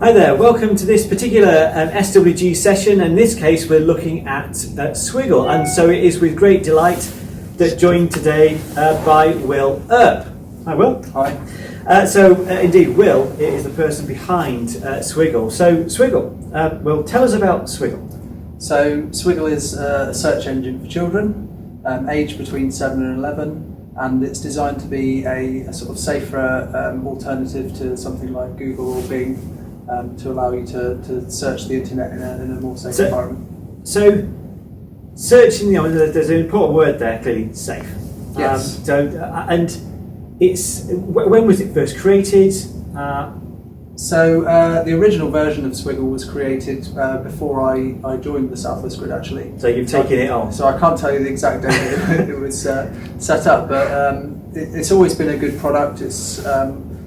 Hi there, welcome to this particular SWG session. In this case we're looking at Swiggle, and so it is with great delight that joined today by Will Earp. Hi Will. Hi. Indeed Will is the person behind Swiggle. So Swiggle, Will, tell us about Swiggle. So Swiggle is a search engine for children, aged between 7 and 11, and it's designed to be a sort of safer alternative to something like Google or Bing, to allow you to search the internet in a more safe environment. So searching, there's an important word there, clearly, safe. Yes. And it's, when was it first created? The original version of Swiggle was created before I joined the South West Grid, actually. So you've taken it on. So I can't tell you the exact date it was set up, but it's always been a good product. It's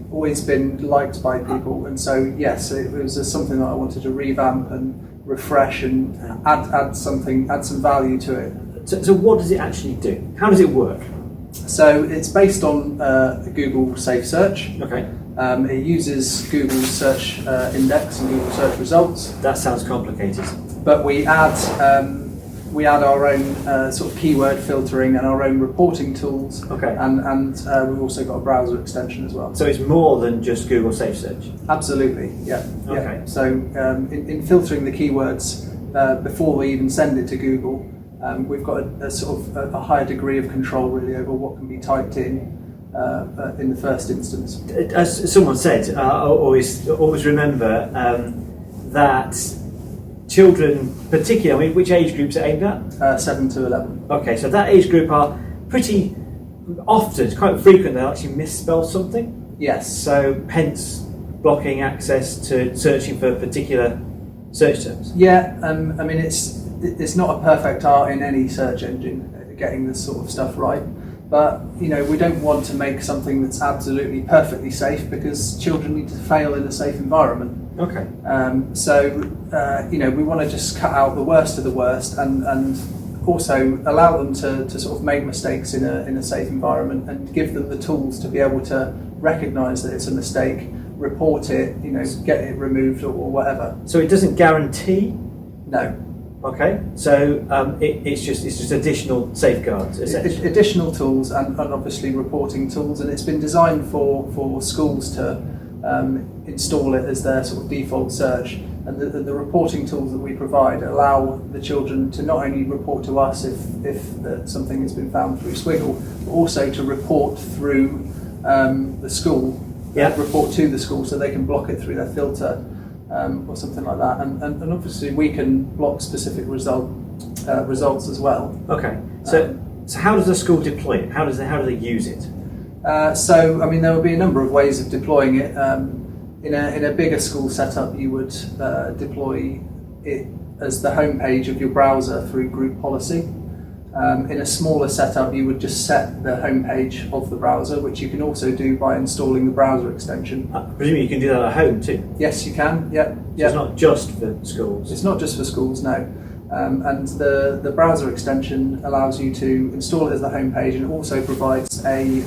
always been liked by people, and so yes, it was something that I wanted to revamp and refresh and add some value to it. So what does it actually do? How does it work? So it's based on Google Safe Search. Okay. It uses Google's search index and Google search results. That sounds complicated. But we add our own sort of keyword filtering and our own reporting tools. Okay. And we've also got a browser extension as well. So it's more than just Google Safe Search? Absolutely, yeah. Okay. Yeah. So in filtering the keywords before we even send it to Google, we've got a sort of a higher degree of control really over what can be typed in the first instance. As someone said, always remember that children, particularly, which age groups are aimed at? 7 to 11. Okay, so that age group are pretty often, it's quite frequent, they'll actually misspell something. Yes. So hence blocking access to searching for particular search terms. Yeah, I mean it's not a perfect art in any search engine getting this sort of stuff right. But we don't want to make something that's absolutely perfectly safe, because children need to fail in a safe environment. Okay. We want to just cut out the worst of the worst, and also allow them to sort of make mistakes in a safe environment, and give them the tools to be able to recognise that it's a mistake, report it, get it removed or whatever. So it doesn't guarantee? No. Okay, so it's just additional safeguards, essentially. Additional tools and obviously reporting tools, and it's been designed for schools to install it as their sort of default search. And the reporting tools that we provide allow the children to not only report to us if something has been found through Swiggle, but also to report through the school. Yeah. Report to the school so they can block it through their filter. Or something like that, and obviously we can block specific results as well. Okay, so how does the school deploy it? How do they use it? There will be a number of ways of deploying it. In a bigger school setup, you would deploy it as the home page of your browser through group policy. In a smaller setup, you would just set the home page of the browser, which you can also do by installing the browser extension. Presumably you can do that at home too? Yes, you can, yeah. So it's not just for schools? It's not just for schools, no. And the browser extension allows you to install it as the home page, and also provides a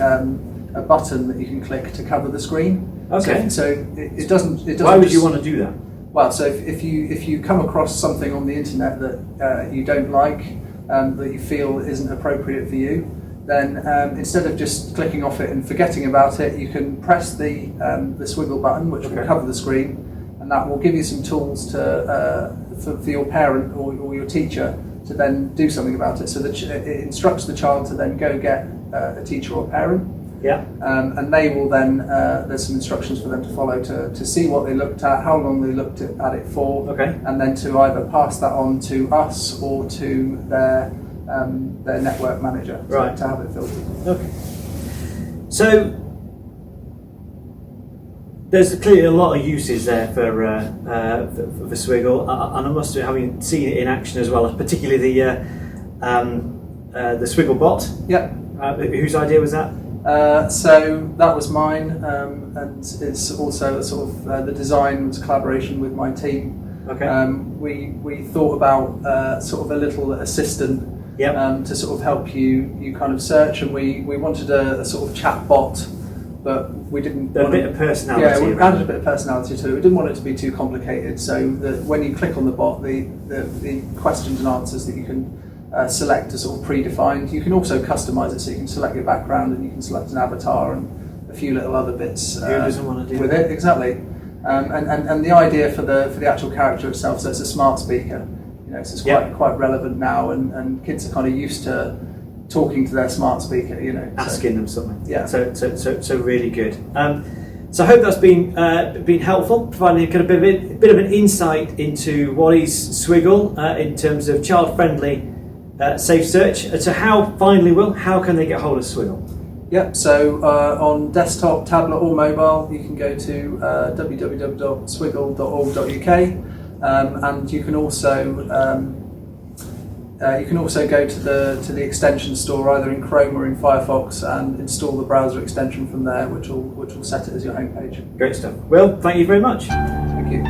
button that you can click to cover the screen. Okay. So it doesn't. Why would you want to do that? Well, so if you come across something on the internet that you don't like, that you feel isn't appropriate for you, then instead of just clicking off it and forgetting about it, you can press the Swiggle button, which will cover the screen, and that will give you some tools for your parent or your teacher to then do something about it. So that it instructs the child to then go get a teacher or parent. Yeah. And they will then, there's some instructions for them to follow to see what they looked at, how long they looked at it for, and then to either pass that on to us or to their network manager to have it filtered. Okay. So there's clearly a lot of uses there for Swiggle, and I must admit, having seen it in action as well, particularly the Swiggle bot. Yeah. Whose idea was that? So that was mine, and it's also a sort of the design was collaboration with my team. Okay. We thought about sort of a little assistant to sort of help you kind of search, and we wanted a sort of chat bot but we didn't. A bit of personality. Yeah, we added a bit of personality to it. We didn't want it to be too complicated, so that when you click on the bot, the questions and answers that you can select are sort of predefined. You can also customize it, so you can select your background and you can select an avatar and a few little other bits. Who doesn't want to do with that? it? Exactly. And the idea for the actual character itself, so it's a smart speaker. You know, so it's quite relevant now, and kids are kind of used to talking to their smart speaker. You know, asking them something. Yeah. So really good. So I hope that's been helpful, providing a kind of bit of an insight into what is Swiggle in terms of child-friendly safe search. So how can they get hold of Swiggle? Yep, so on desktop, tablet or mobile, you can go to www.swiggle.org.uk, and you can also go to the extension store either in Chrome or in Firefox and install the browser extension from there, which will set it as your homepage. Great stuff. Will, thank you very much. Thank you.